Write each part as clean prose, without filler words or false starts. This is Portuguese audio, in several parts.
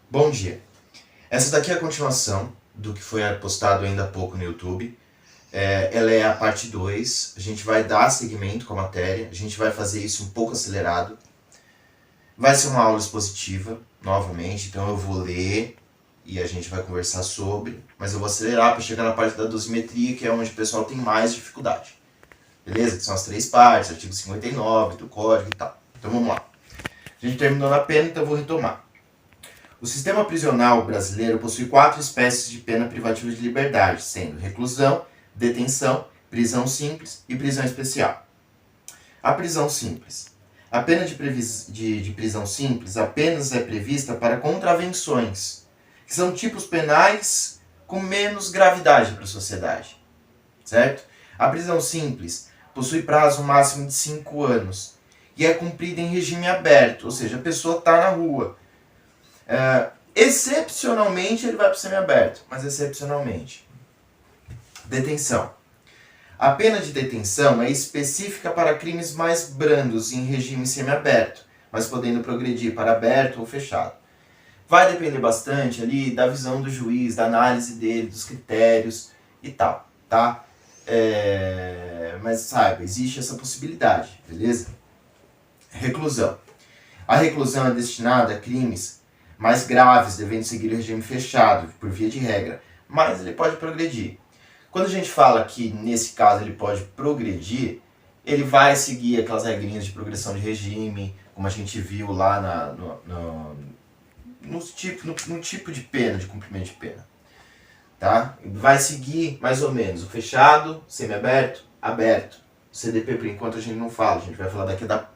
Bom dia. Essa daqui é a continuação do que foi postado ainda há pouco no YouTube. Ela é a parte 2. A gente vai dar seguimento com a matéria. A gente vai fazer isso um pouco acelerado. Vai ser uma aula expositiva, novamente. Então eu vou ler e a gente vai conversar sobre. Mas eu vou acelerar para chegar na parte da dosimetria, que é onde o pessoal tem mais dificuldade. Beleza? Que são as 3 partes, artigo 59 do código e tal. Então vamos lá. A gente terminou na pena, então eu vou retomar. O sistema prisional brasileiro possui 4 espécies de pena privativa de liberdade, sendo reclusão, detenção, prisão simples e prisão especial. A prisão simples. A pena de prisão simples apenas é prevista para contravenções, que são tipos penais com menos gravidade para a sociedade, certo? A prisão simples possui prazo máximo de 5 anos e é cumprida em regime aberto, ou seja, a pessoa está na rua. Excepcionalmente ele vai para o semiaberto, mas excepcionalmente. Detenção. A pena de detenção é específica para crimes mais brandos em regime semiaberto, mas podendo progredir para aberto ou fechado. Vai depender bastante ali da visão do juiz, da análise dele, dos critérios e tal, tá? Mas saiba, existe essa possibilidade, beleza? Reclusão. A reclusão é destinada a crimes mais graves, devendo seguir o regime fechado, por via de regra, mas ele pode progredir. Quando a gente fala que, nesse caso, ele pode progredir, ele vai seguir aquelas regrinhas de progressão de regime, como a gente viu lá no tipo de pena, de cumprimento de pena. Tá? Vai seguir, mais ou menos, o fechado, semiaberto, aberto. O CDP, por enquanto, a gente não fala, a gente vai falar daqui a...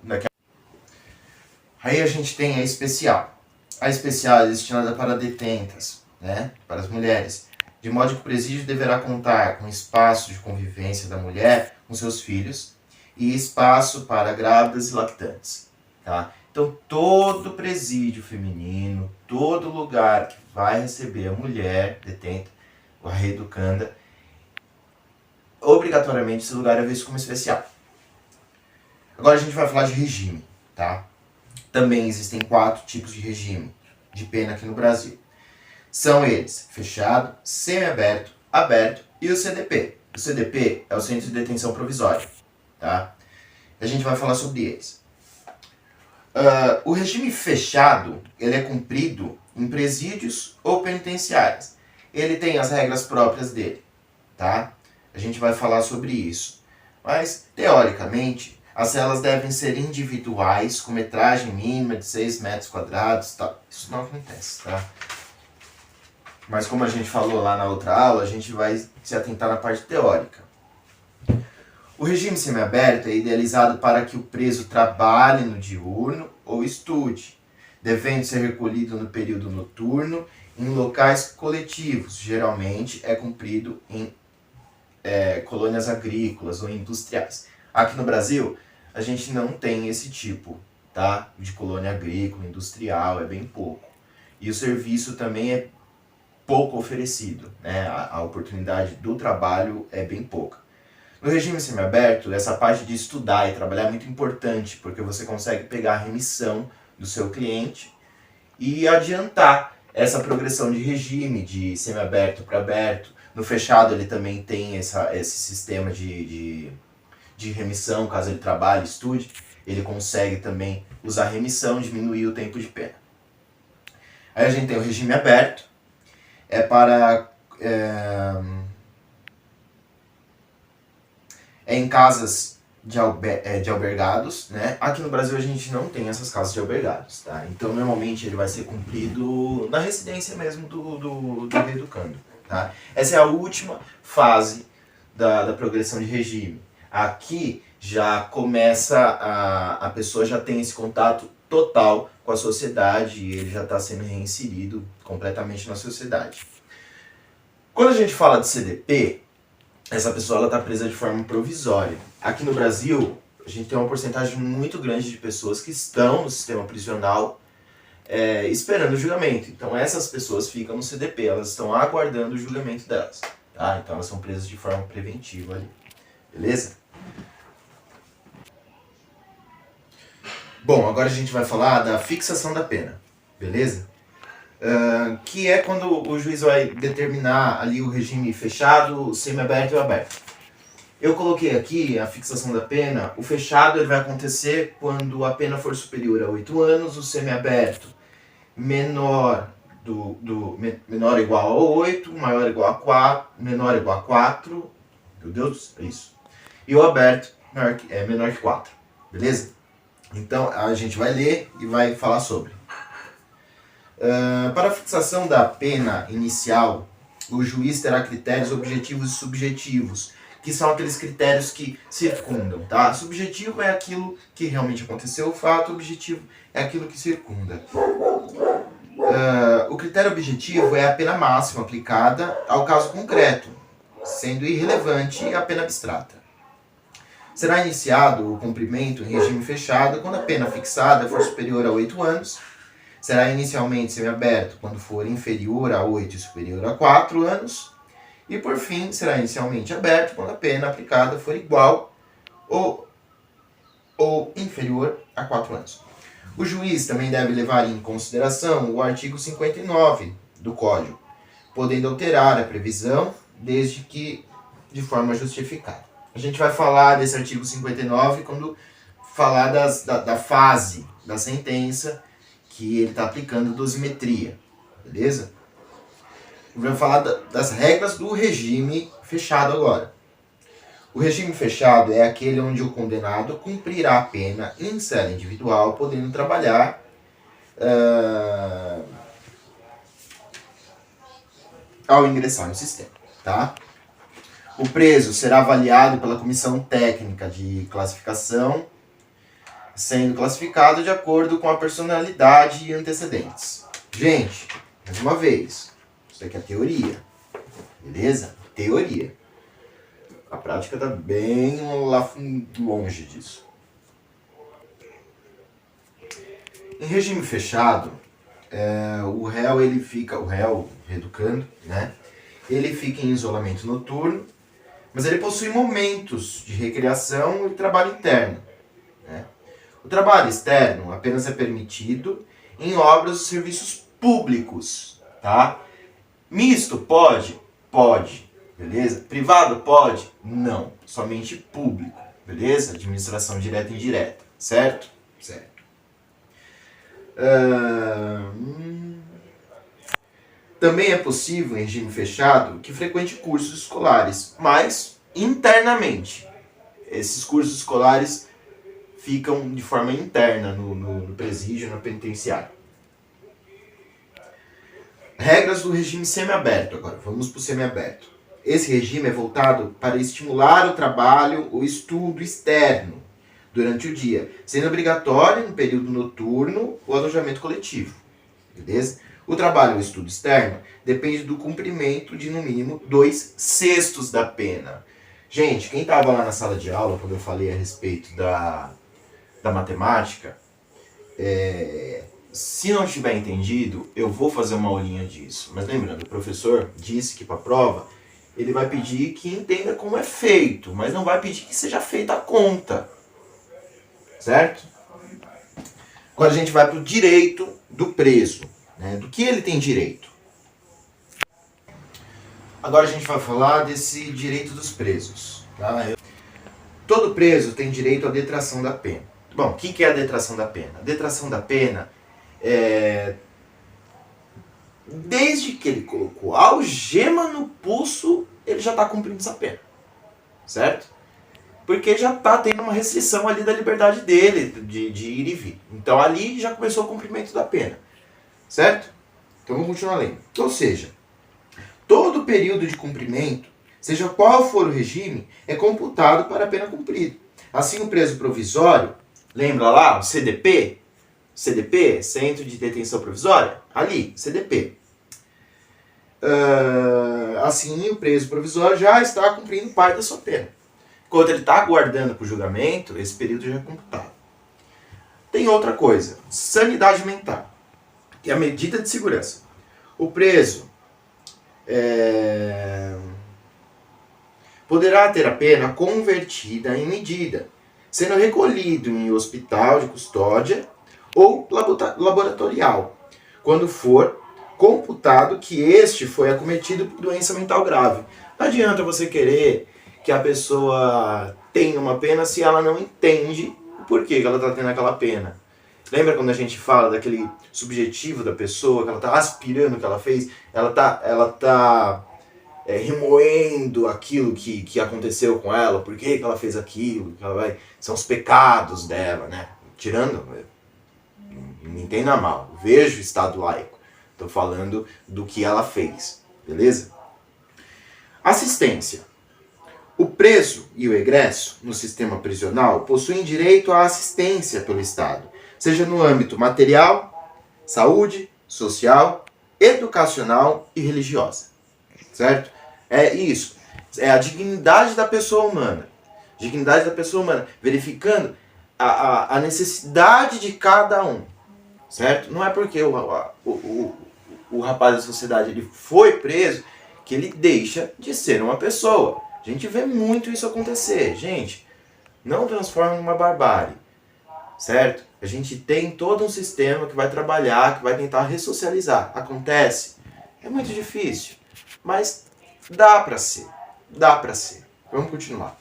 Aí a gente tem a especial. A especial é destinada para detentas, né? Para as mulheres, de modo que o presídio deverá contar com espaço de convivência da mulher com seus filhos e espaço para grávidas e lactantes. Tá? Então, todo presídio feminino, todo lugar que vai receber a mulher detenta, a reeducanda, obrigatoriamente esse lugar é visto como especial. Agora a gente vai falar de regime. Tá? Também existem 4 tipos de regime de pena aqui no Brasil. São eles: fechado, semiaberto, aberto e o CDP. O CDP é o Centro de Detenção Provisória. Tá? A gente vai falar sobre eles. O regime fechado, ele é cumprido em presídios ou penitenciárias. Ele tem as regras próprias dele. Tá? A gente vai falar sobre isso. Mas, teoricamente, as celas devem ser individuais, com metragem mínima de 6 metros quadrados. Tá? Isso não acontece, tá? Mas como a gente falou lá na outra aula, a gente vai se atentar na parte teórica. O regime semiaberto é idealizado para que o preso trabalhe no diurno ou estude, devendo ser recolhido no período noturno em locais coletivos. Geralmente é cumprido em colônias agrícolas ou industriais. Aqui no Brasil, a gente não tem esse tipo, tá, de colônia agrícola, industrial, é bem pouco. E o serviço também é pouco oferecido, né? A oportunidade do trabalho é bem pouca. No regime semiaberto, essa parte de estudar e trabalhar é muito importante, porque você consegue pegar a remissão do seu cliente e adiantar essa progressão de regime, de semiaberto para aberto. No fechado ele também tem esse sistema de remissão, caso ele trabalhe, estude, ele consegue também usar remissão, diminuir o tempo de pena. Aí a gente tem o regime aberto, é para... é em casas de albergados, né? Aqui no Brasil a gente não tem essas casas de albergados, tá? Então normalmente ele vai ser cumprido na residência mesmo do reeducando, tá? Essa é a última fase da progressão de regime. Aqui já começa, a pessoa já tem esse contato total com a sociedade e ele já está sendo reinserido completamente na sociedade. Quando a gente fala de CDP, essa pessoa está presa de forma provisória. Aqui no Brasil, a gente tem uma porcentagem muito grande de pessoas que estão no sistema prisional esperando o julgamento. Então essas pessoas ficam no CDP, elas estão aguardando o julgamento delas. Tá? Então elas são presas de forma preventiva ali. Beleza? Bom, agora a gente vai falar da fixação da pena. Beleza? que é quando o juiz vai determinar ali o regime fechado, semiaberto e aberto. Eu coloquei aqui a fixação da pena. O fechado ele vai acontecer quando a pena for superior a 8 anos, o semiaberto menor menor ou igual a 8, maior ou igual a 4, menor ou igual a 4, meu Deus, é isso. E o aberto menor que 4, beleza? Então a gente vai ler e vai falar sobre. Para a fixação da pena inicial, o juiz terá critérios objetivos e subjetivos, que são aqueles critérios que circundam, tá? Subjetivo é aquilo que realmente aconteceu, o fato, objetivo é aquilo que circunda. O critério objetivo é a pena máxima aplicada ao caso concreto, sendo irrelevante a pena abstrata. Será iniciado o cumprimento em regime fechado quando a pena fixada for superior a 8 anos, será inicialmente semiaberto quando for inferior a 8 e superior a 4 anos, e por fim será inicialmente aberto quando a pena aplicada for igual ou inferior a 4 anos. O juiz também deve levar em consideração o artigo 59 do Código, podendo alterar a previsão desde que de forma justificada. A gente vai falar desse artigo 59 quando falar da fase da sentença que ele está aplicando dosimetria, beleza? Vamos falar das regras do regime fechado agora. O regime fechado é aquele onde o condenado cumprirá a pena em cela individual, podendo trabalhar ao ingressar no sistema, tá? O preso será avaliado pela comissão técnica de classificação, sendo classificado de acordo com a personalidade e antecedentes. Gente, mais uma vez, isso aqui é teoria, beleza? Teoria. A prática está bem longe disso. Em regime fechado, o réu reeducando, né? Ele fica em isolamento noturno, mas ele possui momentos de recreação e trabalho interno, né? O trabalho externo apenas é permitido em obras ou serviços públicos, tá? Misto pode? Pode. Beleza? Privado pode? Não. Somente público. Beleza? Administração direta e indireta. Certo? Certo. Também é possível, em regime fechado, que frequente cursos escolares, mas internamente. Esses cursos escolares ficam de forma interna no presídio, no penitenciário. Regras do regime semiaberto. Agora, vamos para o semiaberto. Esse regime é voltado para estimular o trabalho, o estudo externo durante o dia, sendo obrigatório no período noturno o alojamento coletivo. Beleza? O trabalho, o estudo externo, depende do cumprimento de no mínimo 2/6 da pena. Gente, quem estava lá na sala de aula, quando eu falei a respeito da matemática, se não tiver entendido, eu vou fazer uma aulinha disso. Mas lembrando, o professor disse que para a prova ele vai pedir que entenda como é feito, mas não vai pedir que seja feita a conta. Certo? Agora a gente vai para o direito do preso, né? Do que ele tem direito. Agora a gente vai falar desse direito dos presos. Tá? Todo preso tem direito à detração da pena. Bom, o que é a detração da pena? A detração da pena é... Desde que ele colocou a algema no pulso, ele já está cumprindo essa pena. Certo? Porque já está tendo uma restrição ali da liberdade dele, de ir e vir. Então ali já começou o cumprimento da pena. Certo? Então vamos continuar lendo. Ou seja, todo período de cumprimento, seja qual for o regime, é computado para a pena cumprida. Assim o preso provisório, lembra lá o CDP? CDP, Centro de Detenção Provisória? Ali, CDP. Assim o preso provisório já está cumprindo parte da sua pena. Enquanto ele está aguardando para o julgamento, esse período já é computado. Tem outra coisa, sanidade mental, que é a medida de segurança. O preso poderá ter a pena convertida em medida, sendo recolhido em hospital de custódia ou laboratorial, quando for computado que este foi acometido por doença mental grave. Não adianta você querer que a pessoa tenha uma pena se ela não entende o porquê que ela está tendo aquela pena. Lembra quando a gente fala daquele subjetivo da pessoa, que ela está aspirando o que ela fez? Ela tá remoendo aquilo que aconteceu com ela, por que ela fez aquilo, são os pecados dela, né? Tirando, não me entenda mal, vejo o Estado laico, estou falando do que ela fez, beleza? Assistência. O preso e o egresso no sistema prisional possuem direito à assistência pelo Estado, seja no âmbito material, saúde, social, educacional e religiosa. Certo? É isso. É a dignidade da pessoa humana. Dignidade da pessoa humana. Verificando a necessidade de cada um. Certo? Não é porque o rapaz da sociedade ele foi preso que ele deixa de ser uma pessoa. A gente vê muito isso acontecer. Gente, não transforma numa barbárie. Certo? A gente tem todo um sistema que vai trabalhar, que vai tentar ressocializar. Acontece? É muito difícil. Mas dá pra ser. Dá pra ser. Vamos continuar.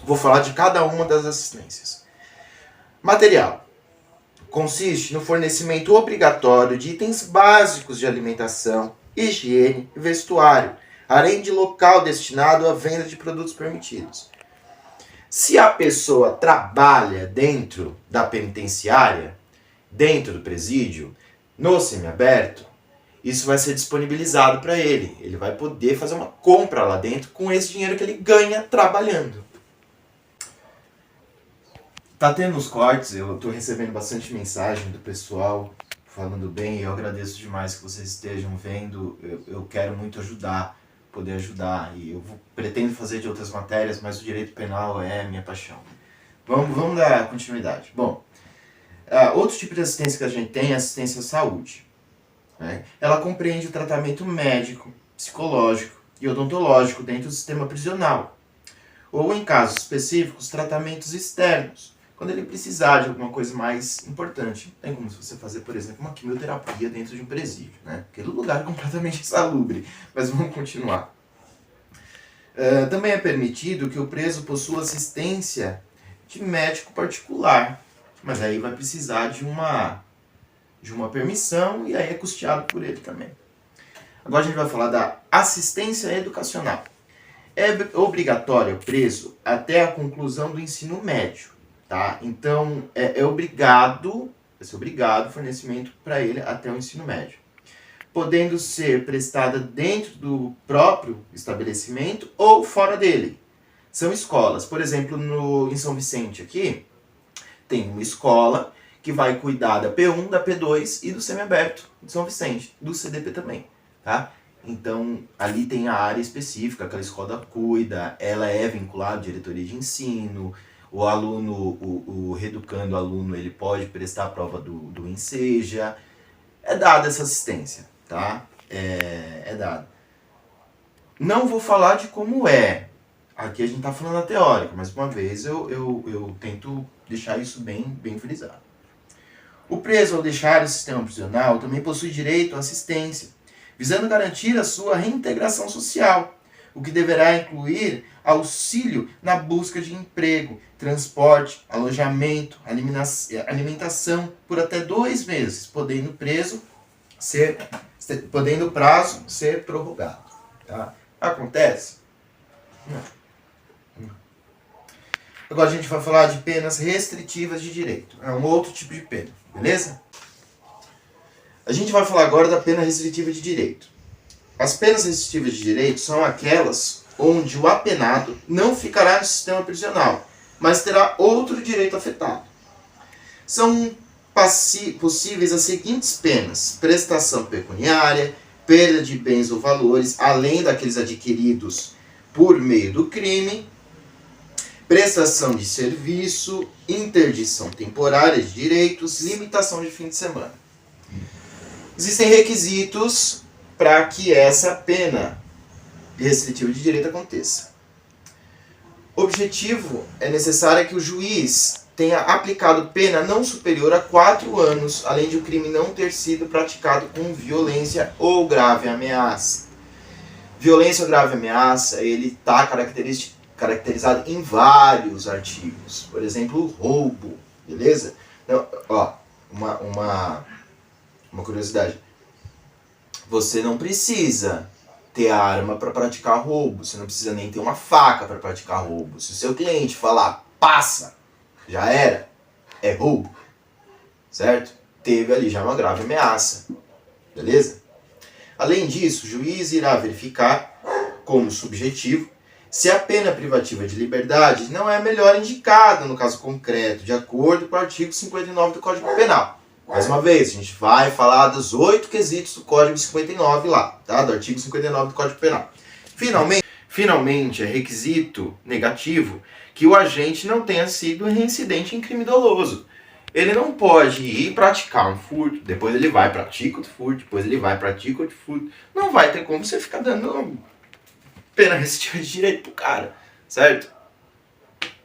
Vou falar de cada uma das assistências. Material. Consiste no fornecimento obrigatório de itens básicos de alimentação, higiene e vestuário, além de local destinado à venda de produtos permitidos. Se a pessoa trabalha dentro da penitenciária, dentro do presídio, no semiaberto, isso vai ser disponibilizado para ele. Ele vai poder fazer uma compra lá dentro com esse dinheiro que ele ganha trabalhando. Tá tendo os cortes, eu estou recebendo bastante mensagem do pessoal falando bem, eu agradeço demais que vocês estejam vendo, eu quero muito ajudar, poder ajudar, e eu pretendo fazer de outras matérias, mas o direito penal é minha paixão. Vamos dar continuidade. Bom, outro tipo de assistência que a gente tem é assistência à saúde. Né? Ela compreende o tratamento médico, psicológico e odontológico dentro do sistema prisional. Ou, em casos específicos, tratamentos externos, quando ele precisar de alguma coisa mais importante. Tem como você fazer, por exemplo, uma quimioterapia dentro de um presídio. Né? Aquele lugar é completamente insalubre. Mas vamos continuar. Também é permitido que o preso possua assistência de médico particular. Mas aí vai precisar de uma permissão e aí é custeado por ele também. Agora a gente vai falar da assistência educacional. É obrigatório o preso até a conclusão do ensino médio, tá? Então vai ser obrigado o fornecimento para ele até o ensino médio, podendo ser prestada dentro do próprio estabelecimento ou fora dele. São escolas, por exemplo, em São Vicente aqui, tem uma escola que vai cuidar da P1, da P2 e do semiaberto de São Vicente, do CDP também, tá? Então, ali tem a área específica, aquela escola cuida, ela é vinculada à diretoria de ensino, o aluno, o reeducando aluno, ele pode prestar a prova do Enseja, é dada essa assistência, tá? É dada. Não vou falar de como é, aqui a gente tá falando a teórica, mas uma vez eu tento deixar isso bem frisado. O preso, ao deixar o sistema prisional, também possui direito à assistência, visando garantir a sua reintegração social, o que deverá incluir auxílio na busca de emprego, transporte, alojamento, alimentação por até 2 meses, podendo o prazo ser prorrogado. Tá? Acontece? Não. Agora a gente vai falar de penas restritivas de direito. É um outro tipo de pena, beleza? A gente vai falar agora da pena restritiva de direito. As penas restritivas de direito são aquelas onde o apenado não ficará no sistema prisional, mas terá outro direito afetado. São possíveis as seguintes penas: prestação pecuniária, perda de bens ou valores, além daqueles adquiridos por meio do crime, prestação de serviço, interdição temporária de direitos, limitação de fim de semana. Existem requisitos para que essa pena restritiva de direito aconteça. O objetivo é necessário que o juiz tenha aplicado pena não superior a 4 anos, além de o crime não ter sido praticado com violência ou grave ameaça. Violência ou grave ameaça, ele está caracterizado em vários artigos. Por exemplo, o roubo, beleza? Então, ó, uma curiosidade. Você não precisa ter arma para praticar roubo. Você não precisa nem ter uma faca para praticar roubo. Se o seu cliente falar, passa, já era, é roubo. Certo? Teve ali já uma grave ameaça. Beleza? Além disso, o juiz irá verificar, como subjetivo, se a pena privativa de liberdade não é a melhor indicada no caso concreto, de acordo com o artigo 59 do Código Penal. Mais uma vez, a gente vai falar dos 8 quesitos do Código 59 lá, tá? Do artigo 59 do Código Penal. Finalmente, é requisito negativo que o agente não tenha sido reincidente em crime doloso. Ele não pode ir praticar um furto, depois ele vai pratica outro furto, depois ele vai pratica outro furto. Não vai ter como você ficar dando pena restritiva de direito pro cara, certo?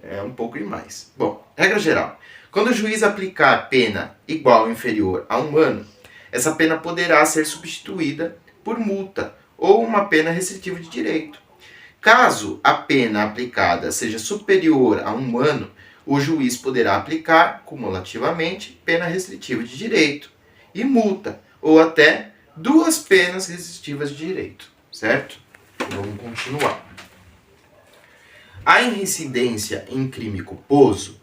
É um pouco demais. Bom, regra geral. Quando o juiz aplicar pena igual ou inferior a 1 ano, essa pena poderá ser substituída por multa ou uma pena restritiva de direito. Caso a pena aplicada seja superior a 1 ano, o juiz poderá aplicar, cumulativamente, pena restritiva de direito e multa, ou até 2 penas restritivas de direito, certo? Vamos continuar. A reincidência em crime culposo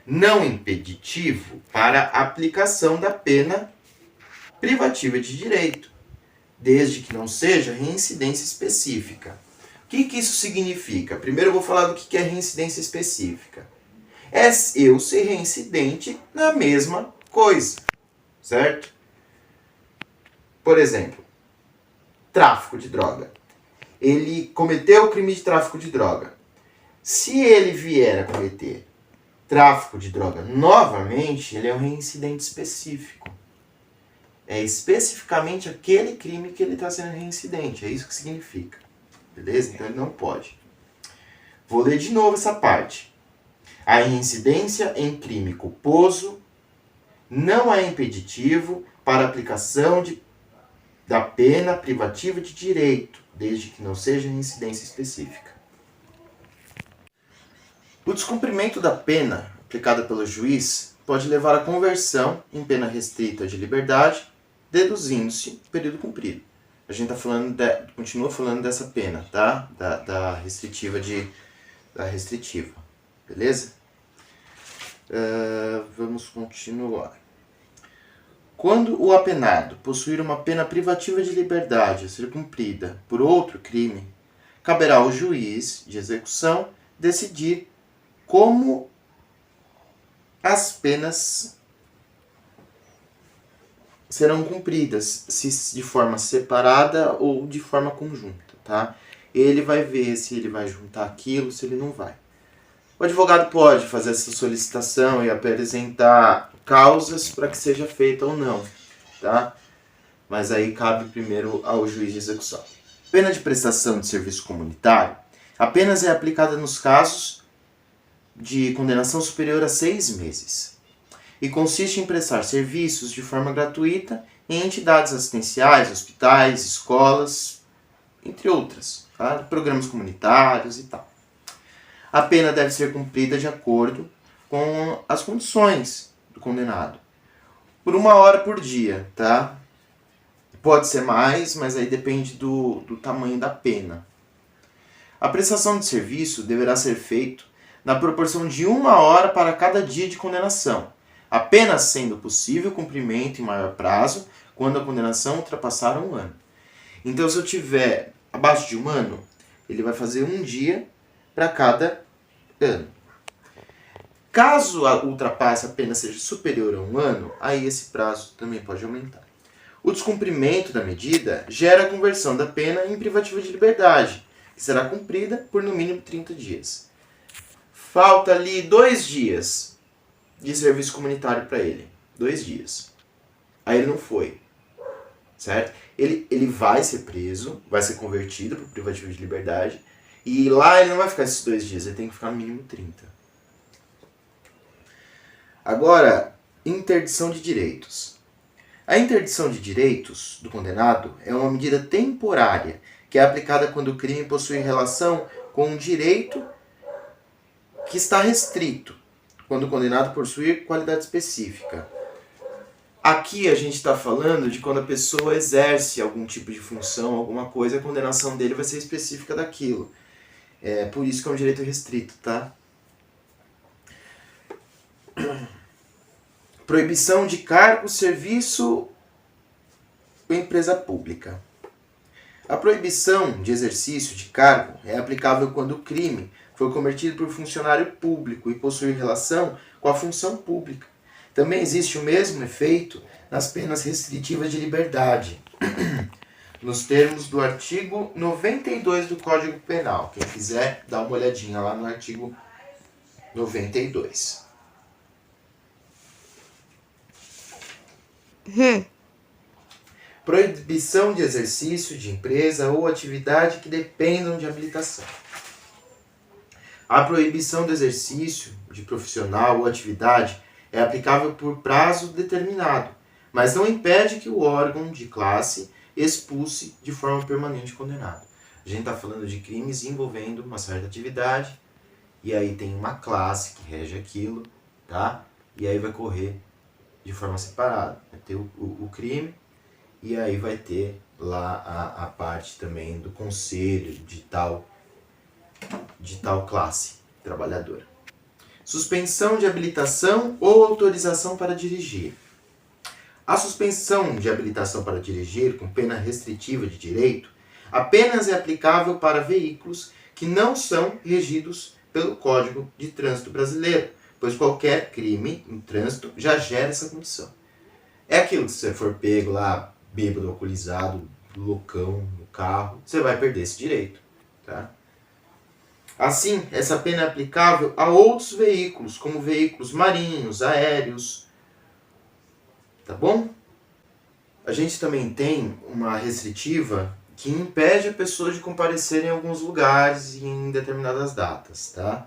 não impeditivo para a aplicação da pena privativa de direito, desde que não seja reincidência específica. O que isso significa? Primeiro eu vou falar do que é reincidência específica. É eu ser reincidente na mesma coisa, certo? Por exemplo, tráfico de droga. Ele cometeu o crime de tráfico de droga. Se ele vier a cometer tráfico de droga novamente, ele é um reincidente específico. É especificamente aquele crime que ele está sendo reincidente. É isso que significa. Beleza? Então ele não pode. Vou ler de novo essa parte. A reincidência em crime culposo não é impeditivo para a aplicação da pena privativa de direito, desde que não seja reincidência específica. O descumprimento da pena aplicada pelo juiz pode levar à conversão em pena restrita de liberdade, deduzindo-se o período cumprido. A gente continua falando dessa pena, tá? Da restritiva da restritiva. Beleza? Vamos continuar. Quando o apenado possuir uma pena privativa de liberdade a ser cumprida por outro crime, caberá ao juiz de execução decidir como as penas serão cumpridas, se de forma separada ou de forma conjunta, tá? Ele vai ver se ele vai juntar aquilo, se ele não vai. O advogado pode fazer essa solicitação e apresentar causas para que seja feita ou não, tá? Mas aí cabe primeiro ao juiz de execução. Pena de prestação de serviço comunitário apenas é aplicada nos casos de condenação superior a 6 meses e consiste em prestar serviços de forma gratuita em entidades assistenciais, hospitais, escolas, entre outras, tá? Programas comunitários e tal. A pena deve ser cumprida de acordo com as condições do condenado. Por 1 hora por dia, tá? Pode ser mais, mas aí depende do tamanho da pena. A prestação de serviço deverá ser feita na proporção de 1 hora para cada dia de condenação, apenas sendo possível cumprimento em maior prazo quando a condenação ultrapassar 1 ano. Então, se eu tiver abaixo de 1 ano, ele vai fazer 1 dia para cada ano. Caso a ultrapasse a pena seja superior a 1 ano, aí esse prazo também pode aumentar. O descumprimento da medida gera a conversão da pena em privativa de liberdade, que será cumprida por no mínimo 30 dias. Falta ali 2 dias de serviço comunitário para ele. 2 dias. Aí ele não foi. Certo? Ele vai ser preso, vai ser convertido para privativo de liberdade, e lá ele não vai ficar esses 2 dias, ele tem que ficar no mínimo 30. Agora, interdição de direitos. A interdição de direitos do condenado é uma medida temporária que é aplicada quando o crime possui relação com um direito que está restrito, quando o condenado possuir qualidade específica. Aqui a gente está falando de quando a pessoa exerce algum tipo de função, alguma coisa, a condenação dele vai ser específica daquilo. É por isso que é um direito restrito, tá? Proibição de cargo, serviço ou empresa pública. A proibição de exercício de cargo é aplicável quando o crime foi cometido por funcionário público e possui relação com a função pública. Também existe o mesmo efeito nas penas restritivas de liberdade, nos termos do artigo 92 do Código Penal. Quem quiser, dá uma olhadinha lá no artigo 92. Proibição de exercício de empresa ou atividade que dependam de habilitação. A proibição do exercício de profissional ou atividade é aplicável por prazo determinado, mas não impede que o órgão de classe expulse de forma permanente o condenado. A gente está falando de crimes envolvendo uma certa atividade, e aí tem uma classe que rege aquilo, tá? E aí vai correr de forma separada. Vai ter o crime, e aí vai ter lá a parte também do conselho de tal classe trabalhadora. Suspensão de habilitação ou autorização para dirigir. A suspensão de habilitação para dirigir, com pena restritiva de direito, apenas é aplicável para veículos que não são regidos pelo Código de Trânsito Brasileiro, pois qualquer crime no trânsito já gera essa condição. É aquilo que se você for pego lá, bêbado, alcoolizado, loucão no carro, você vai perder esse direito, tá? Assim, essa pena é aplicável a outros veículos, como veículos marinhos, aéreos, tá bom? A gente também tem uma restritiva que impede a pessoa de comparecer em alguns lugares e em determinadas datas, tá?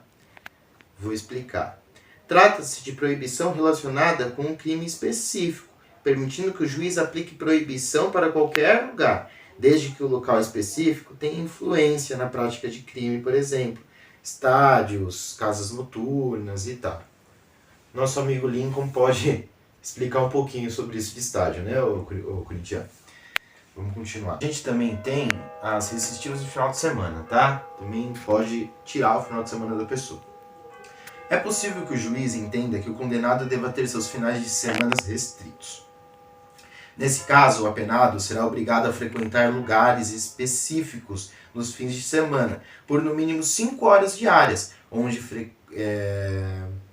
Vou explicar. Trata-se de proibição relacionada com um crime específico, permitindo que o juiz aplique proibição para qualquer lugar, desde que o local específico tenha influência na prática de crime, por exemplo, estádios, casas noturnas e tal. Nosso amigo Lincoln pode explicar um pouquinho sobre isso de estádio, né, o corintiano? Vamos continuar. A gente também tem as restritivas de final de semana, tá? Também pode tirar o final de semana da pessoa. É possível que o juiz entenda que o condenado deva ter seus finais de semana restritos. Nesse caso, o apenado será obrigado a frequentar lugares específicos nos fins de semana, por no mínimo 5 horas diárias, onde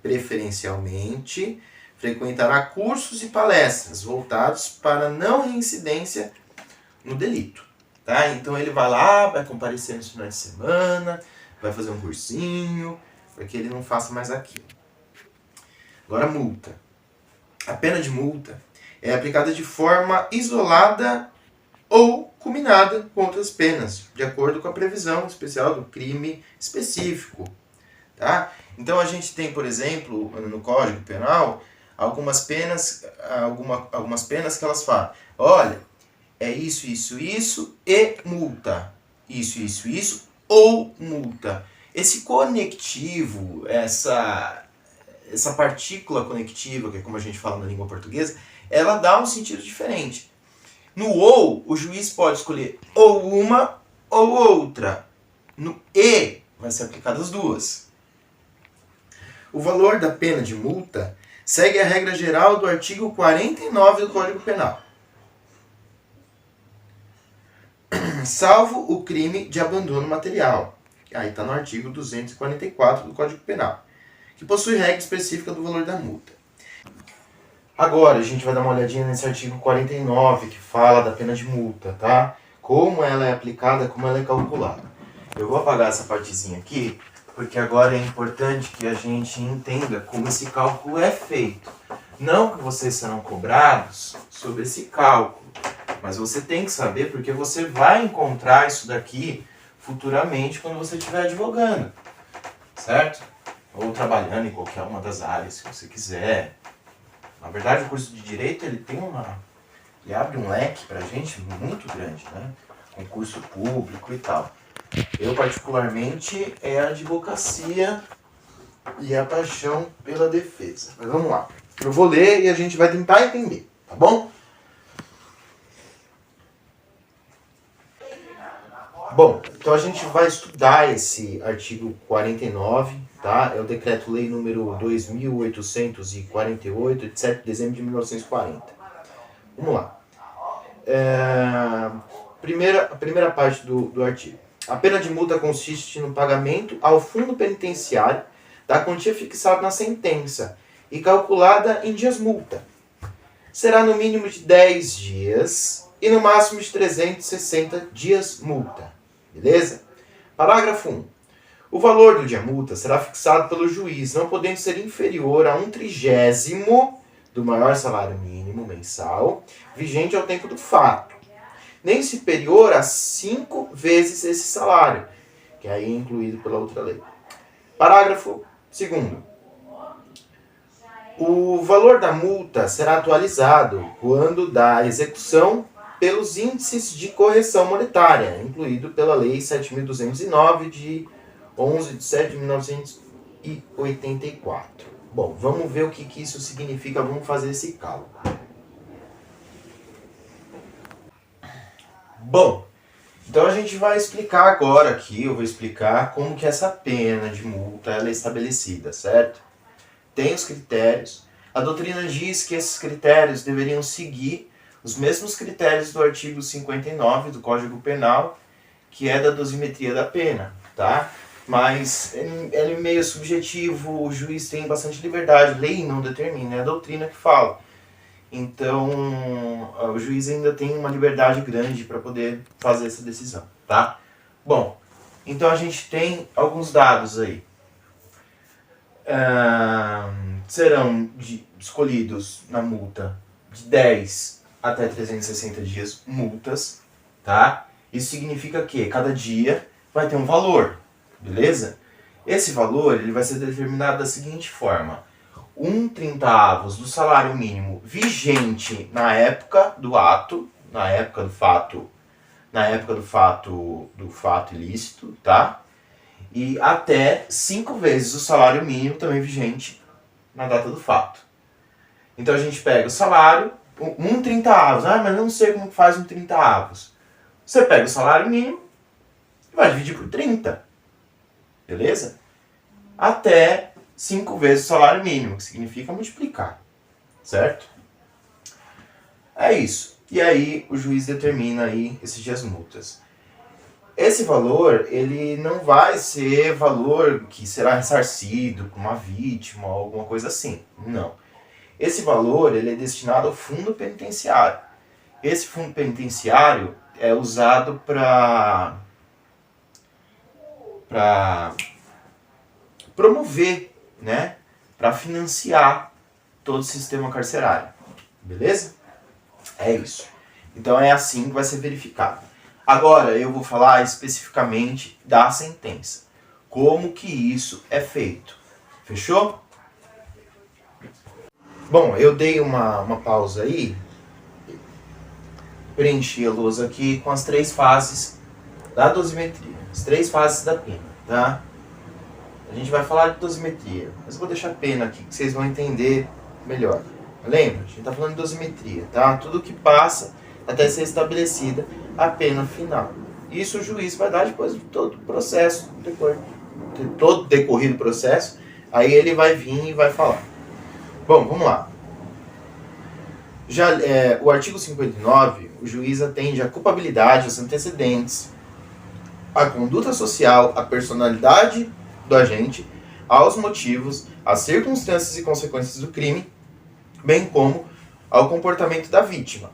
preferencialmente frequentará cursos e palestras voltados para não reincidência no delito. Tá? Então ele vai lá, vai comparecer nos finais de semana, vai fazer um cursinho, para que ele não faça mais aquilo. Agora, multa. A pena de multa é aplicada de forma isolada ou combinada com outras penas, de acordo com a previsão especial do crime específico. Tá? Então a gente tem, por exemplo, no Código Penal, algumas penas que elas falam, olha, é isso, isso, isso e multa. Isso ou multa. Esse conectivo, essa partícula conectiva, que é como a gente fala na língua portuguesa, ela dá um sentido diferente. No ou, o juiz pode escolher ou uma ou outra. No e, vai ser aplicado as duas. O valor da pena de multa segue a regra geral do artigo 49 do Código Penal, salvo o crime de abandono material. Aí está no artigo 244 do Código Penal, que possui regra específica do valor da multa. Agora a gente vai dar uma olhadinha nesse artigo 49, que fala da pena de multa, tá? Como ela é aplicada, como ela é calculada. Eu vou apagar essa partezinha aqui, porque agora é importante que a gente entenda como esse cálculo é feito. Não que vocês serão cobrados sobre esse cálculo, mas você tem que saber porque você vai encontrar isso daqui futuramente quando você estiver advogando, certo? ou trabalhando em qualquer uma das áreas que você quiser. Na verdade, o curso de Direito, ele abre um leque pra gente muito grande, né? Concurso público e tal. Eu, particularmente, é a advocacia e a paixão pela defesa. Mas vamos lá. Eu vou ler e a gente vai tentar entender, tá bom? Bom, então a gente vai estudar esse artigo 49, tá? É o Decreto-Lei número 2.848, de 7 de dezembro de 1940. Vamos lá. A primeira parte do artigo. A pena de multa consiste no pagamento ao fundo penitenciário da quantia fixada na sentença e calculada em dias multa. Será no mínimo de 10 dias e no máximo de 360 dias multa. Beleza? Parágrafo 1. O valor do dia multa será fixado pelo juiz, não podendo ser inferior a 1/30 do maior salário mínimo mensal, vigente ao tempo do fato, nem superior a 5 vezes esse salário, que aí é incluído pela outra lei. Parágrafo 2. O valor da multa será atualizado quando da execução pelos índices de correção monetária, incluído pela Lei 7.209, de 11 de 7 de 1984. Bom, vamos ver o que isso significa, vamos fazer esse cálculo. Bom, então a gente vai explicar agora aqui, eu vou explicar como que essa pena de multa ela é estabelecida, certo? Tem os critérios. A doutrina diz que esses critérios deveriam seguir os mesmos critérios do artigo 59 do Código Penal, que é da dosimetria da pena, tá? Mas ele é meio subjetivo, o juiz tem bastante liberdade, lei não determina, é a doutrina que fala. Então, o juiz ainda tem uma liberdade grande para poder fazer essa decisão, tá? Bom, então a gente tem alguns dados aí. Serão escolhidos na multa de 10 até 360 dias multas, tá? Isso significa que cada dia vai ter um valor, beleza? Esse valor ele vai ser determinado da seguinte forma: 1/30 do salário mínimo vigente na época do ato, na época do fato ilícito, tá? E até 5 vezes o salário mínimo também vigente na data do fato. Então a gente pega o salário, 1/30. Mas eu não sei como faz 1/30. Você pega o salário mínimo e vai dividir por 30. Beleza? Até 5 vezes o salário mínimo, que significa multiplicar. Certo? É isso. E aí o juiz determina aí esses dias multas. Esse valor, ele não vai ser valor que será ressarcido por uma vítima ou alguma coisa assim. Não. Esse valor, ele é destinado ao fundo penitenciário. Esse fundo penitenciário é usado para promover, né? Para financiar todo o sistema carcerário. Beleza? É isso. Então é assim que vai ser verificado. Agora eu vou falar especificamente da sentença. Como que isso é feito. Fechou? Bom, eu dei uma pausa aí. Preenchi a lousa aqui com as 3 fases da dosimetria. As 3 fases da pena, tá? A gente vai falar de dosimetria, mas eu vou deixar a pena aqui, que vocês vão entender melhor. Lembra? A gente está falando de dosimetria, tá? Tudo que passa até ser estabelecida a pena final. Isso o juiz vai dar depois de todo o processo, todo decorrido o processo, aí ele vai vir e vai falar. Bom, vamos lá. O artigo 59, o juiz atende à culpabilidade, aos antecedentes, à conduta social, à personalidade do agente, aos motivos, às circunstâncias e consequências do crime, bem como ao comportamento da vítima.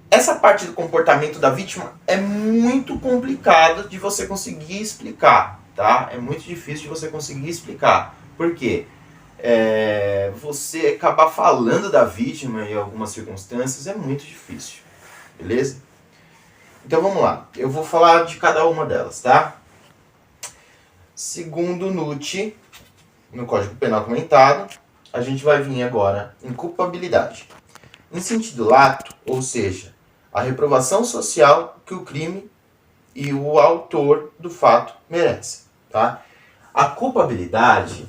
Essa parte do comportamento da vítima é muito complicada de você conseguir explicar, tá? É muito difícil de você conseguir explicar. Por quê? Você acabar falando da vítima em algumas circunstâncias é muito difícil, beleza? Então vamos lá, eu vou falar de cada uma delas, tá? Segundo NUT no Código Penal comentado, a gente vai vir agora em culpabilidade. Em sentido lato, ou seja, a reprovação social que o crime e o autor do fato merecem, tá? A culpabilidade,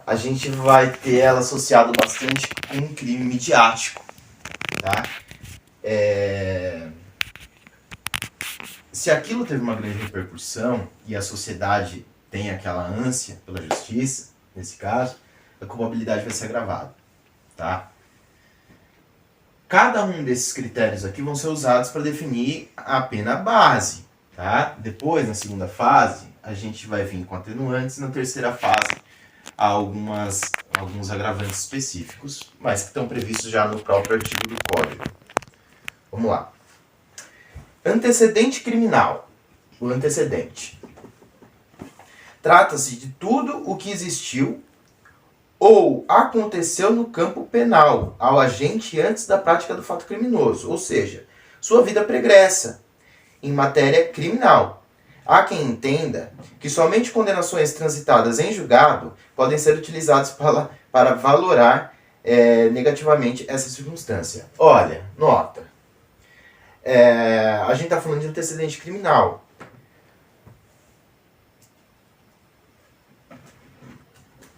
a gente vai ter ela associada bastante com um crime midiático, tá? Se aquilo teve uma grande repercussão e a sociedade tem aquela ânsia pela justiça, nesse caso, a culpabilidade vai ser agravada, tá? Cada um desses critérios aqui vão ser usados para definir a pena base, tá? Depois, na segunda fase, a gente vai vir com atenuantes, na terceira fase, alguns agravantes específicos, mas que estão previstos já no próprio artigo do Código. Vamos lá. Antecedente criminal. O antecedente. Trata-se de tudo o que existiu ou aconteceu no campo penal ao agente antes da prática do fato criminoso, ou seja, sua vida pregressa em matéria criminal. Há quem entenda que somente condenações transitadas em julgado podem ser utilizadas para valorar negativamente essa circunstância. Olha, nota. A gente está falando de antecedente criminal.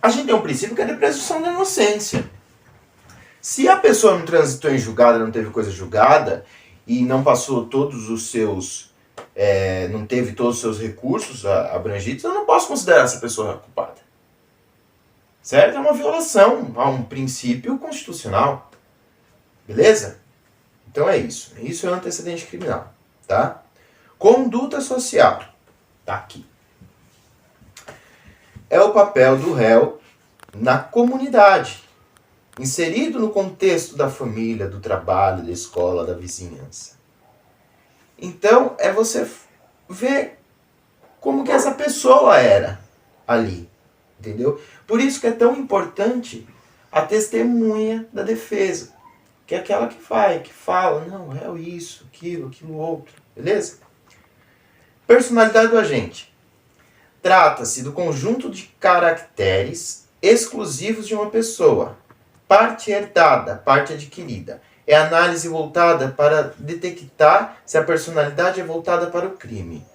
A gente tem um princípio que é de presunção de inocência. Se a pessoa não transitou em julgada, não teve coisa julgada, e não passou todos os seus... não teve todos os seus recursos abrangidos, eu não posso considerar essa pessoa culpada. Certo? É uma violação a um princípio constitucional. Beleza? Então é isso. Isso é um antecedente criminal. Tá? Conduta social. Tá aqui. É o papel do réu na comunidade, inserido no contexto da família, do trabalho, da escola, da vizinhança. Então, é você ver como que essa pessoa era ali, entendeu? Por isso que é tão importante a testemunha da defesa, que é aquela que fala, não, é isso, aquilo outro, beleza? Personalidade do agente. Trata-se do conjunto de caracteres exclusivos de uma pessoa, parte herdada, parte adquirida. É análise voltada para detectar se a personalidade é voltada para o crime.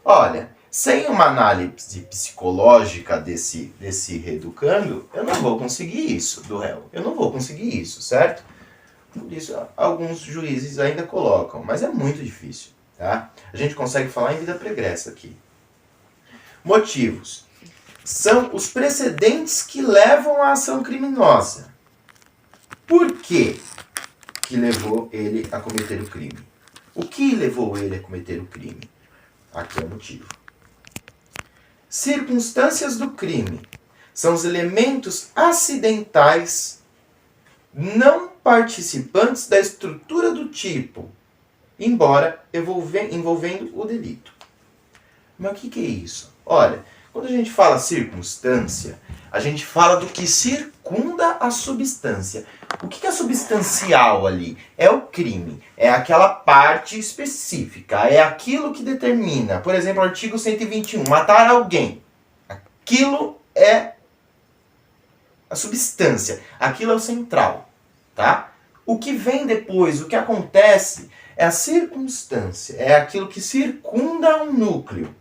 Olha, sem uma análise psicológica desse reeducando, eu não vou conseguir isso do réu. Eu não vou conseguir isso, certo? Por isso, alguns juízes ainda colocam, mas é muito difícil, tá? A gente consegue falar em vida pregressa aqui. Motivos. São os precedentes que levam à ação criminosa. Por quê que levou ele a cometer o crime? O que levou ele a cometer o crime? Aqui é o motivo. Circunstâncias do crime. São os elementos acidentais não participantes da estrutura do tipo, embora envolvendo o delito. Mas o que é isso? Olha, quando a gente fala circunstância, a gente fala do que circunda a substância. O que é substancial ali? É o crime, é aquela parte específica, é aquilo que determina. Por exemplo, o artigo 121, matar alguém. Aquilo é a substância, aquilo é o central, tá? O que vem depois, o que acontece, é a circunstância, é aquilo que circunda um núcleo.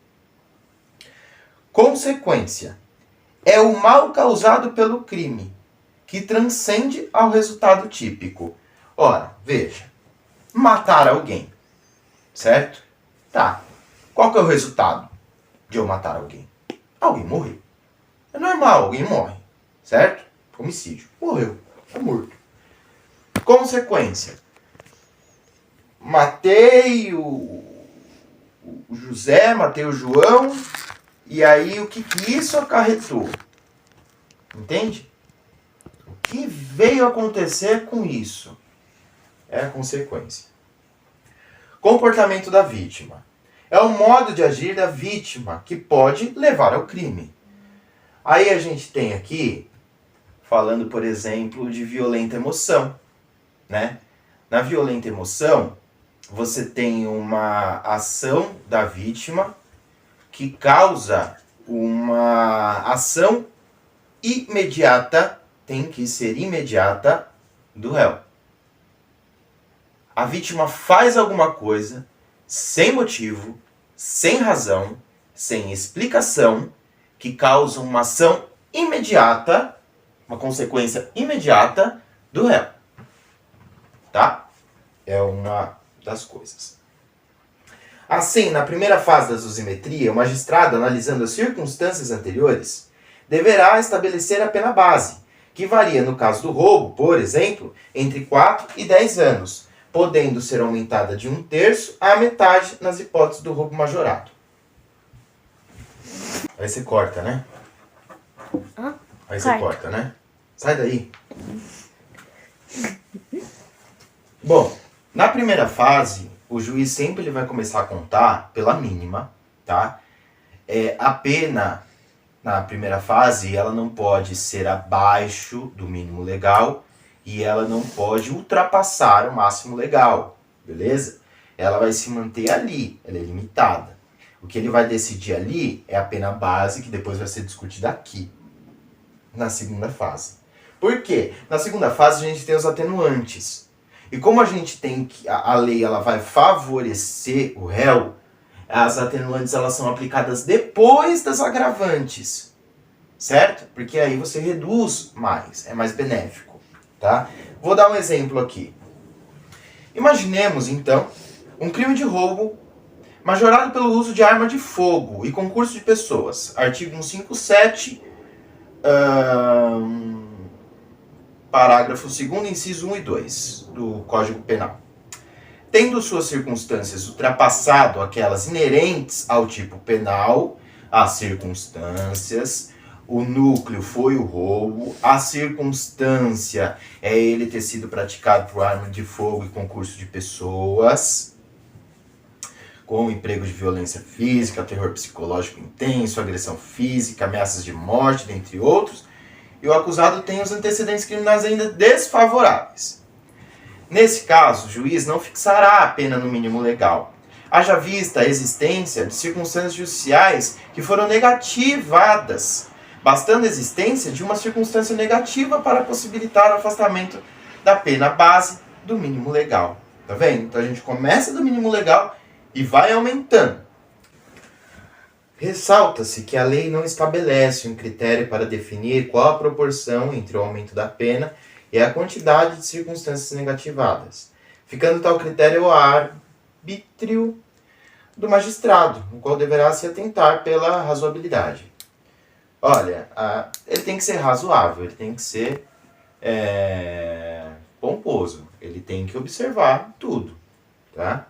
Consequência. É o mal causado pelo crime, que transcende ao resultado típico. Ora, veja, matar alguém, certo? Tá. Qual que é o resultado de eu matar alguém? Alguém morreu. É normal, alguém morre, certo? Homicídio. Morreu, é morto. Consequência. Matei o José, matei o João, e aí o que isso acarretou? Entende? O que veio acontecer com isso? É a consequência. Comportamento da vítima. É o modo de agir da vítima que pode levar ao crime. Aí a gente tem aqui, falando, por exemplo, de violenta emoção, né? Na violenta emoção, você tem uma ação da vítima que causa uma ação imediata, do réu. A vítima faz alguma coisa sem motivo, sem razão, sem explicação, que causa uma ação imediata, uma consequência imediata do réu. Tá? É uma das coisas. Assim, na primeira fase da dosimetria, o magistrado, analisando as circunstâncias anteriores, deverá estabelecer a pena base, que varia no caso do roubo, por exemplo, entre 4 e 10 anos, podendo ser aumentada de 1/3 à metade nas hipóteses do roubo majorado. Aí você corta, né? Aí você corta, né? Sai daí. Bom, na primeira fase, o juiz sempre ele vai começar a contar pela mínima, tá? A pena, na primeira fase, ela não pode ser abaixo do mínimo legal e ela não pode ultrapassar o máximo legal, beleza? Ela vai se manter ali, ela é limitada. O que ele vai decidir ali é a pena base, que depois vai ser discutida aqui, na segunda fase. Por quê? Na segunda fase a gente tem os atenuantes. E como a gente tem que a lei ela vai favorecer o réu, as atenuantes elas são aplicadas depois das agravantes, certo? Porque aí você reduz mais, é mais benéfico, tá? Vou dar um exemplo aqui. Imaginemos então um crime de roubo majorado pelo uso de arma de fogo e concurso de pessoas. Artigo 157, parágrafo 2º, inciso 1 e 2 do Código Penal. Tendo suas circunstâncias ultrapassado aquelas inerentes ao tipo penal, as circunstâncias, o núcleo foi o roubo, a circunstância é ele ter sido praticado por arma de fogo e concurso de pessoas, com emprego de violência física, terror psicológico intenso, agressão física, ameaças de morte, dentre outros, e o acusado tem os antecedentes criminais ainda desfavoráveis. Nesse caso, o juiz não fixará a pena no mínimo legal, haja vista a existência de circunstâncias judiciais que foram negativadas, bastando a existência de uma circunstância negativa para possibilitar o afastamento da pena base do mínimo legal. Tá vendo? Então a gente começa do mínimo legal e vai aumentando. Ressalta-se que a lei não estabelece um critério para definir qual a proporção entre o aumento da pena e a quantidade de circunstâncias negativadas, ficando tal critério ao arbítrio do magistrado, no qual deverá se atentar pela razoabilidade. Olha, ele tem que ser razoável, ele tem que ser pomposo, ele tem que observar tudo, tá?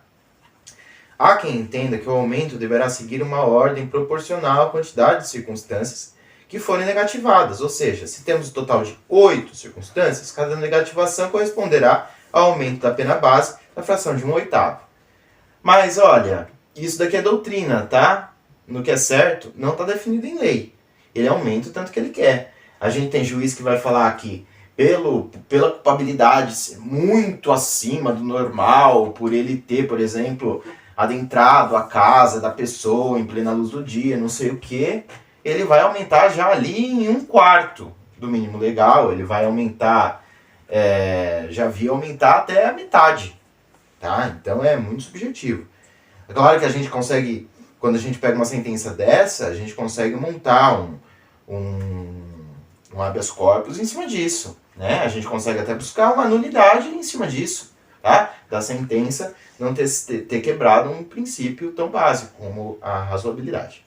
Há quem entenda que o aumento deverá seguir uma ordem proporcional à quantidade de circunstâncias que forem negativadas, ou seja, se temos um total de 8 circunstâncias, cada negativação corresponderá ao aumento da pena base na fração de 1/8. Mas olha, isso daqui é doutrina, tá? No que é certo, não está definido em lei. Ele aumenta o tanto que ele quer. A gente tem juiz que vai falar que pela culpabilidade ser muito acima do normal, por ele ter, por exemplo, adentrado a casa da pessoa em plena luz do dia, não sei o que, ele vai aumentar já ali em 1/4 do mínimo legal, ele vai aumentar, já vi aumentar até a metade, tá? Então é muito subjetivo. É claro que a gente consegue, quando a gente pega uma sentença dessa, a gente consegue montar um habeas corpus em cima disso, né? A gente consegue até buscar uma nulidade em cima disso, tá? Da sentença não ter quebrado um princípio tão básico como a razoabilidade.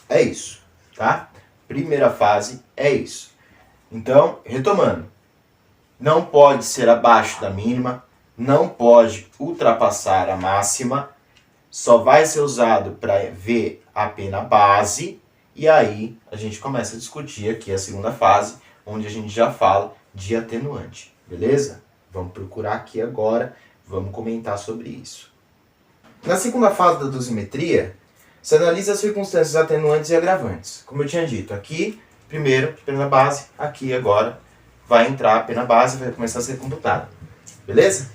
É isso, tá? Primeira fase é isso. Então, retomando, não pode ser abaixo da mínima, não pode ultrapassar a máxima, só vai ser usado para ver a pena base, e aí a gente começa a discutir aqui a segunda fase, onde a gente já fala de atenuante, beleza? Vamos procurar aqui agora, vamos comentar sobre isso. Na segunda fase da dosimetria, se analisa as circunstâncias atenuantes e agravantes. Como eu tinha dito, aqui, primeiro, pena base, aqui agora, vai entrar a pena base e vai começar a ser computada. Beleza?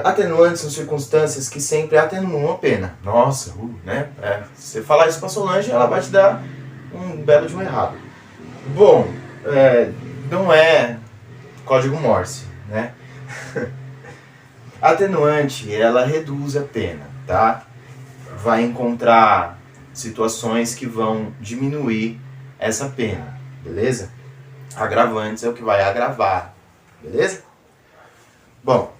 Atenuantes são circunstâncias que sempre atenuam a pena. Nossa, né? Você falar isso pra Solange, ela vai te dar um belo de um errado. Bom, não é código Morse, né? Atenuante, ela reduz a pena, tá? Vai encontrar situações que vão diminuir essa pena, beleza? Agravantes é o que vai agravar, beleza? Bom,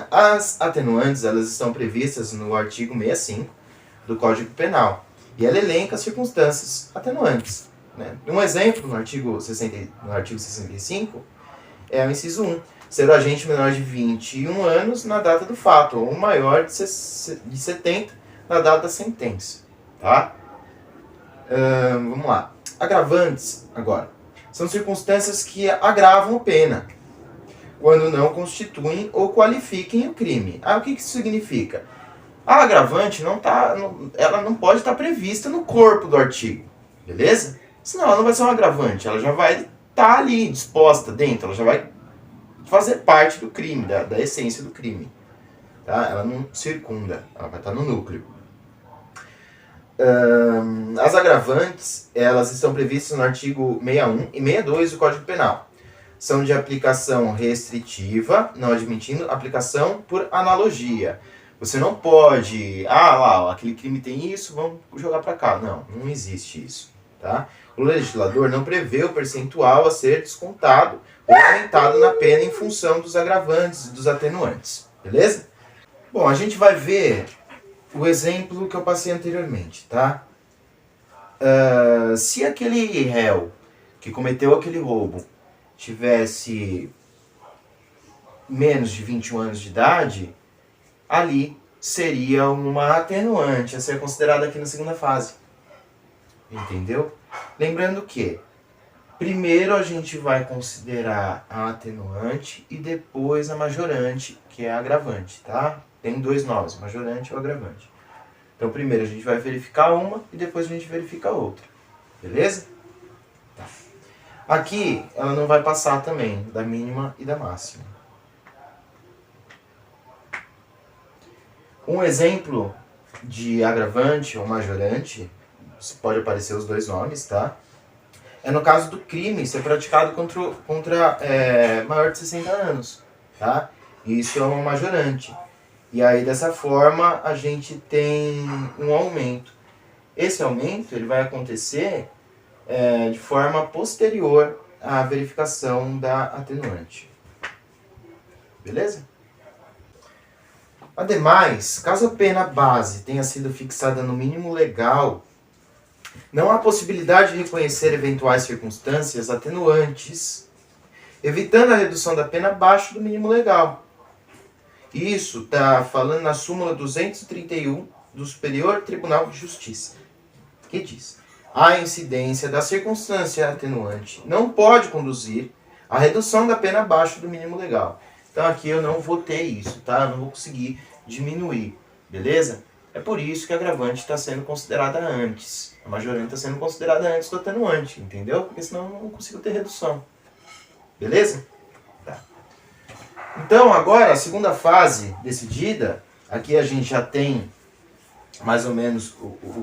as atenuantes, elas estão previstas no artigo 65 do Código Penal, e ela elenca as circunstâncias atenuantes, né? Um exemplo no artigo 65 é o inciso 1, ser o agente menor de 21 anos na data do fato, ou maior de 70 na data da sentença, tá? Vamos lá. Agravantes, agora, são circunstâncias que agravam a pena, quando não constituem ou qualifiquem o crime. O que isso significa? A agravante ela não pode estar prevista no corpo do artigo, beleza? Senão ela não vai ser um agravante, ela já vai estar ali disposta dentro, ela já vai fazer parte do crime, da essência do crime. Tá? Ela não circunda, ela vai estar no núcleo. As agravantes, elas estão previstas no artigo 61 e 62 do Código Penal. São de aplicação restritiva, não admitindo aplicação por analogia. Você não pode, lá, aquele crime tem isso, vamos jogar para cá. Não existe isso. Tá? O legislador não prevê o percentual a ser descontado ou aumentado na pena em função dos agravantes e dos atenuantes. Beleza? Bom, a gente vai ver o exemplo que eu passei anteriormente, tá? Se aquele réu que cometeu aquele roubo tivesse menos de 21 anos de idade, ali seria uma atenuante a ser considerada aqui na segunda fase. Entendeu? Lembrando que primeiro a gente vai considerar a atenuante e depois a majorante, que é a agravante, tá? Tem dois nomes, majorante ou agravante. Então primeiro a gente vai verificar uma e depois a gente verifica a outra. Beleza? Tá. Aqui ela não vai passar também da mínima e da máxima. Um exemplo de agravante ou majorante, pode aparecer os dois nomes, tá? É no caso do crime ser praticado contra maior de 60 anos, tá? Isso é uma majorante. E aí, dessa forma, a gente tem um aumento. Esse aumento ele vai acontecer de forma posterior à verificação da atenuante. Beleza? Ademais, caso a pena base tenha sido fixada no mínimo legal, não há possibilidade de reconhecer eventuais circunstâncias atenuantes, evitando a redução da pena abaixo do mínimo legal. Isso está falando na súmula 231 do Superior Tribunal de Justiça, que diz: a incidência da circunstância atenuante não pode conduzir à redução da pena abaixo do mínimo legal. Então aqui eu não vou ter isso, tá? Eu não vou conseguir diminuir, beleza? É por isso que a agravante está sendo considerada antes. A majorante está sendo considerada antes do atenuante, entendeu? Porque senão eu não consigo ter redução. Beleza? Tá. Então agora, a segunda fase decidida, aqui a gente já tem mais ou menos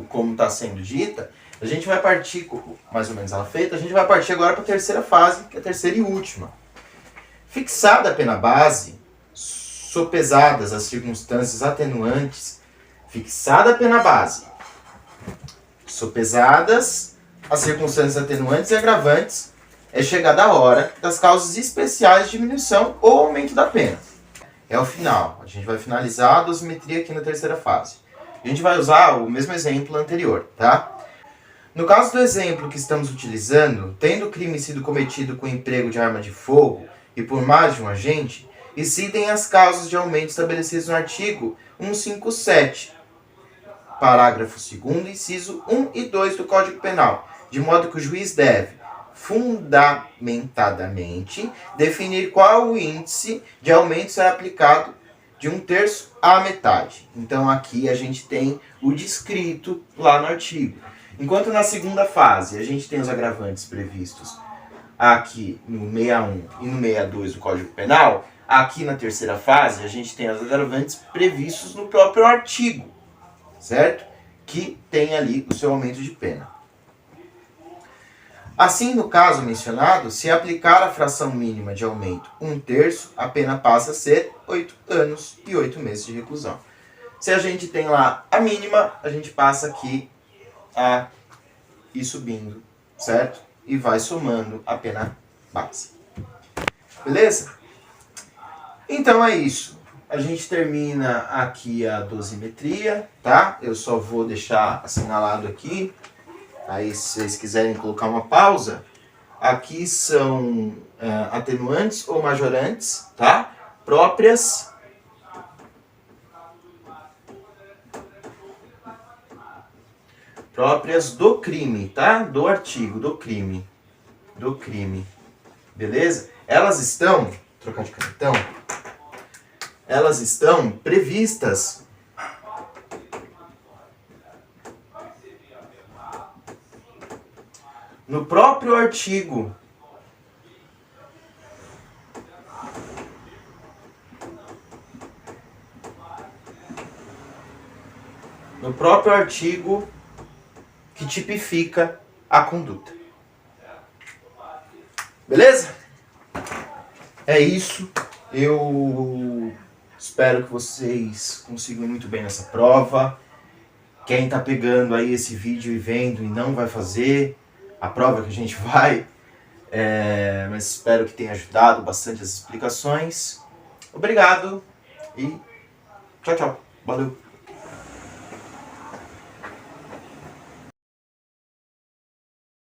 como está sendo dita. A gente vai partir, mais ou menos ela feita, a gente vai partir agora para a terceira fase, que é a terceira e última. Fixada a pena base, sopesadas as circunstâncias atenuantes, fixada a pena base, sopesadas as circunstâncias atenuantes e agravantes, é chegada a hora das causas especiais de diminuição ou aumento da pena. É o final. A gente vai finalizar a dosimetria aqui na terceira fase. A gente vai usar o mesmo exemplo anterior, tá? No caso do exemplo que estamos utilizando, tendo o crime sido cometido com emprego de arma de fogo e por mais de um agente, incidem as causas de aumento estabelecidas no artigo 157, parágrafo 2º, inciso 1 e 2 do Código Penal, de modo que o juiz deve, fundamentadamente, definir qual o índice de aumento será aplicado de 1/3 à metade. Então aqui a gente tem o descrito lá no artigo. Enquanto na segunda fase a gente tem os agravantes previstos aqui no 61 e no 62 do Código Penal, aqui na terceira fase, a gente tem as agravantes previstos no próprio artigo, certo? Que tem ali o seu aumento de pena. Assim, no caso mencionado, se aplicar a fração mínima de aumento 1/3, a pena passa a ser 8 anos e 8 meses de reclusão. Se a gente tem lá a mínima, a gente passa aqui a ir subindo, certo? E vai somando a pena base. Beleza? Então é isso. A gente termina aqui a dosimetria, tá? Eu só vou deixar assinalado aqui. Aí, se vocês quiserem colocar uma pausa, aqui são atenuantes ou majorantes, tá? Próprias do crime, tá? Do artigo, do crime. Beleza? Elas estão, vou trocar de cartão, elas estão previstas no próprio artigo. No próprio artigo que tipifica a conduta. Beleza? É isso. Eu espero que vocês consigam ir muito bem nessa prova. Quem tá pegando aí esse vídeo e vendo e não vai fazer a prova que a gente vai, mas espero que tenha ajudado bastante as explicações. Obrigado e tchau, tchau. Valeu.